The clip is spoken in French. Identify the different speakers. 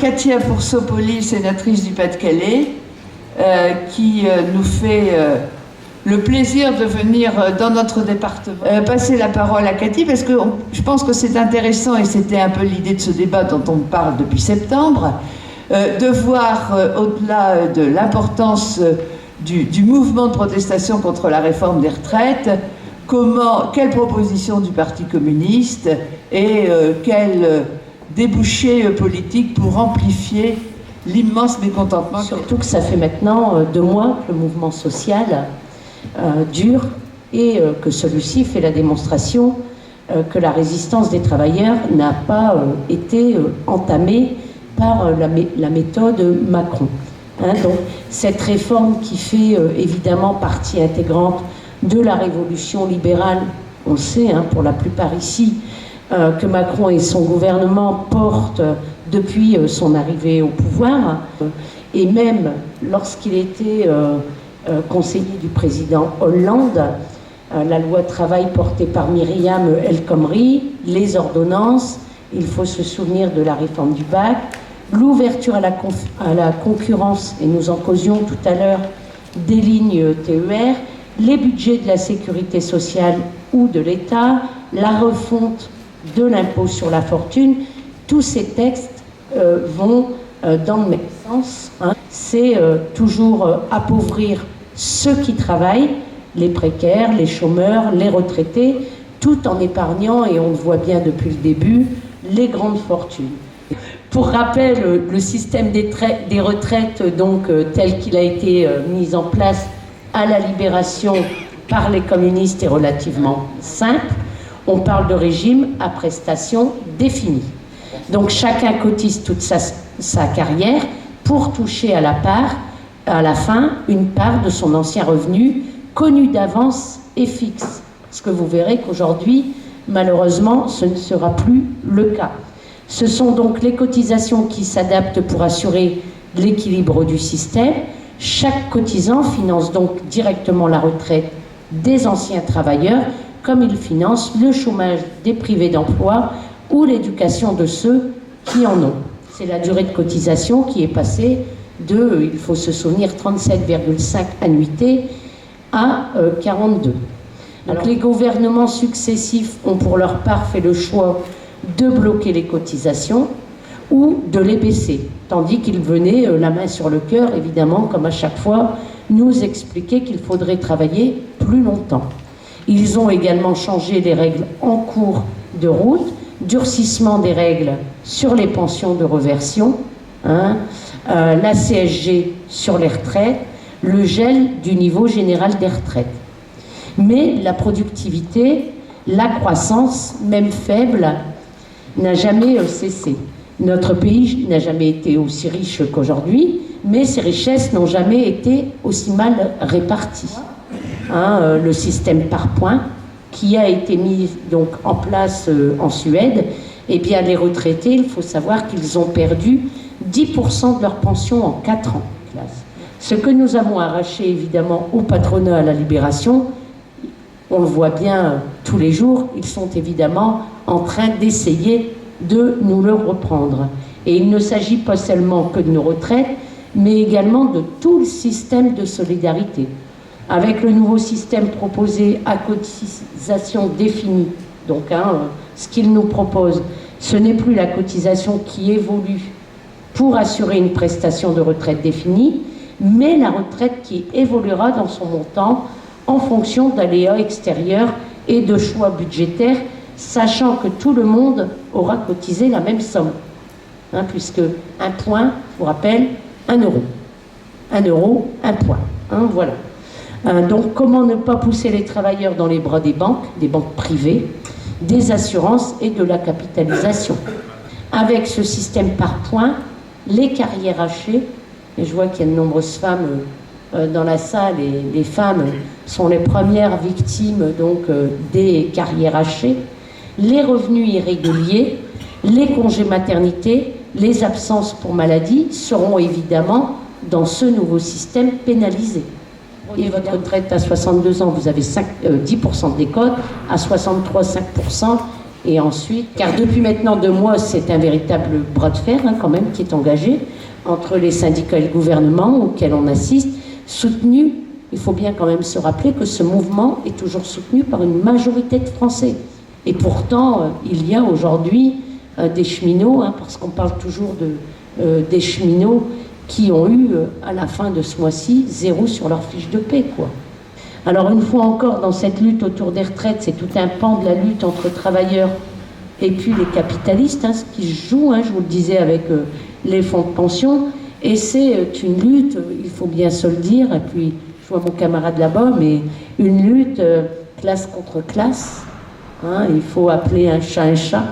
Speaker 1: Katia Poursopoli, sénatrice du Pas-de-Calais, qui nous fait le plaisir de venir dans notre département. Passer la parole à Cathy, parce que je pense que c'est intéressant, et c'était un peu l'idée de ce débat dont on parle depuis septembre, de voir, au-delà de l'importance du mouvement de protestation contre la réforme des retraites, quelle proposition du Parti communiste et quel débouché politique pour amplifier l'immense mécontentement.
Speaker 2: Surtout que ça fait maintenant 2 mois que le mouvement social dure et que celui-ci fait la démonstration que la résistance des travailleurs n'a pas été entamée par la méthode Macron. Donc cette réforme qui fait évidemment partie intégrante de la révolution libérale, on le sait pour la plupart ici, que Macron et son gouvernement portent depuis son arrivée au pouvoir, et même lorsqu'il était conseiller du président Hollande, la loi travail portée par Myriam El Khomri, les ordonnances, il faut se souvenir de la réforme du bac, l'ouverture à la concurrence, et nous en causions tout à l'heure, des lignes TER, les budgets de la sécurité sociale ou de l'État, la refonte de l'impôt sur la fortune, tous ces textes vont dans le même sens. C'est toujours appauvrir ceux qui travaillent, les précaires, les chômeurs, les retraités, tout en épargnant, et on le voit bien depuis le début, les grandes fortunes. Pour rappel, le système des retraites, donc tel qu'il a été mis en place à la Libération par les communistes, est relativement simple. On parle de régime à prestations définies. Donc chacun cotise toute sa carrière pour toucher à la fin une part de son ancien revenu connu d'avance et fixe. Parce que vous verrez qu'aujourd'hui, malheureusement, ce ne sera plus le cas. Ce sont donc les cotisations qui s'adaptent pour assurer l'équilibre du système. Chaque cotisant finance donc directement la retraite des anciens travailleurs, comme il finance le chômage des privés d'emploi ou l'éducation de ceux qui en ont. C'est la durée de cotisation qui est passée de, il faut se souvenir, 37,5 annuités à 42. Donc les gouvernements successifs ont pour leur part fait le choix de bloquer les cotisations ou de les baisser, tandis qu'ils venaient la main sur le cœur, évidemment, comme à chaque fois, nous expliquer qu'il faudrait travailler plus longtemps. Ils ont également changé les règles en cours de route, durcissement des règles sur les pensions de réversion, la CSG sur les retraites, le gel du niveau général des retraites. Mais la productivité, la croissance, même faible, n'a jamais cessé. Notre pays n'a jamais été aussi riche qu'aujourd'hui, mais ses richesses n'ont jamais été aussi mal réparties. Le système par points, qui a été mis donc en place en Suède, eh bien les retraités, il faut savoir qu'ils ont perdu 10% de leur pension en 4 ans. Ce que nous avons arraché évidemment au patronat à la Libération, on le voit bien tous les jours, ils sont évidemment en train d'essayer de nous le reprendre. Et il ne s'agit pas seulement que de nos retraites, mais également de tout le système de solidarité. Avec le nouveau système proposé à cotisation définie, donc ce qu'il nous propose, ce n'est plus la cotisation qui évolue pour assurer une prestation de retraite définie, mais la retraite qui évoluera dans son montant en fonction d'aléas extérieurs et de choix budgétaires, sachant que tout le monde aura cotisé la même somme. Puisque un point, je vous rappelle, 1 euro. 1 euro, 1 point. Voilà. Donc comment ne pas pousser les travailleurs dans les bras des banques privées, des assurances et de la capitalisation. Avec ce système par points, les carrières hachées, et je vois qu'il y a de nombreuses femmes dans la salle, et les femmes sont les premières victimes donc, des carrières hachées, les revenus irréguliers, les congés maternité, les absences pour maladie seront évidemment dans ce nouveau système pénalisés. Et votre retraite à 62 ans, vous avez 10% de décote, à 63, 5%, Et ensuite, car depuis maintenant 2 mois, c'est un véritable bras de fer quand même qui est engagé entre les syndicats et le gouvernement auquel on assiste, soutenu, il faut bien quand même se rappeler que ce mouvement est toujours soutenu par une majorité de Français. Et pourtant, il y a aujourd'hui des cheminots, parce qu'on parle toujours des cheminots qui ont eu, à la fin de ce mois-ci, 0 sur leur fiche de paie, quoi. Alors une fois encore, dans cette lutte autour des retraites, c'est tout un pan de la lutte entre travailleurs et puis les capitalistes, ce qui se joue, je vous le disais, avec les fonds de pension. Et c'est une lutte, il faut bien se le dire, et puis je vois mon camarade là-bas, mais une lutte classe contre classe. Il faut appeler un chat un chat.